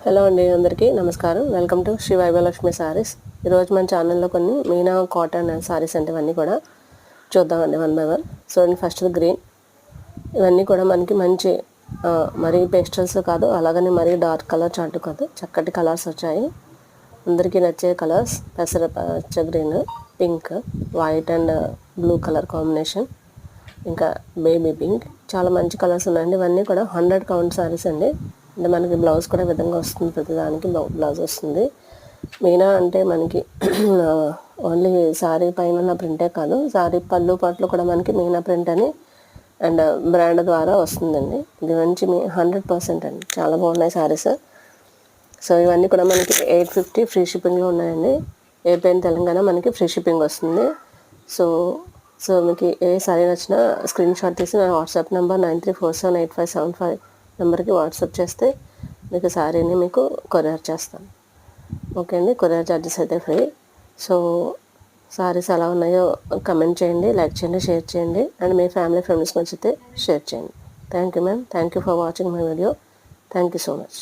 Hello అండి, అందరికీ నమస్కారం. Welcome to Sri Vaibhavalakshmi sarees. ఈరోజు మన ఛానల్లో కొన్ని మీనా కాటన్ సారీస్ అంటే ఇవన్నీ కూడా చూద్దామండి వన్ బై వన్. చూడండి, ఫస్ట్ గ్రీన్. ఇవన్నీ కూడా మనకి మంచి మరీ పేస్టల్స్ కాదు, అలాగని మరీ డార్క్ కలర్ చాటు కాదు, చక్కటి కలర్స్ వచ్చాయి. అందరికీ నచ్చే కలర్స్ పెసర పచ్చ green, pink, white and blue colour combination, ఇంకా బేబీ పింక్. చాలా మంచి కలర్స్ ఉన్నాయండి. ఇవన్నీ కూడా 100 కౌంట్ సారీస్ అండి. అంటే మనకి బ్లౌజ్ కూడా విధంగా వస్తుంది, ప్రతిదానికి బ్లౌజ్ వస్తుంది. మీనా అంటే మనకి ఓన్లీ శారీ పైన ఉన్న ప్రింటే కాదు, శారీ పళ్ళు పాటలు కూడా మనకి మీనా ప్రింట్ అని అండ్ బ్రాండ్ ద్వారా వస్తుందండి. ఇది మంచి 100% అండి, చాలా బాగున్నాయి శారీస్. సో ఇవన్నీ కూడా మనకి 850 ఫ్రీ షిప్పింగ్లో ఉన్నాయండి. ఏపీ అండ్ తెలంగాణ మనకి ఫ్రీ షిప్పింగ్ వస్తుంది. సో మీకు ఏ సారీ నచ్చినా స్క్రీన్ షాట్ తీసి నా వాట్సాప్ నెంబర్ 93478575 నెంబర్కి వాట్సాప్ చేస్తే మీకు శారీని మీకు కొరియర్ చేస్తాను. ఓకే అండి, కొరియర్ ఛార్జెస్ అయితే ఫ్రీ. సో శారీస్ ఎలా ఉన్నాయో కమెంట్ చేయండి, లైక్ చేయండి, షేర్ చేయండి అండ్ మీ ఫ్యామిలీ ఫ్రెండ్స్కి నచ్చితే షేర్ చేయండి. Thank you ma'am. Thank you for watching my video. Thank you so much.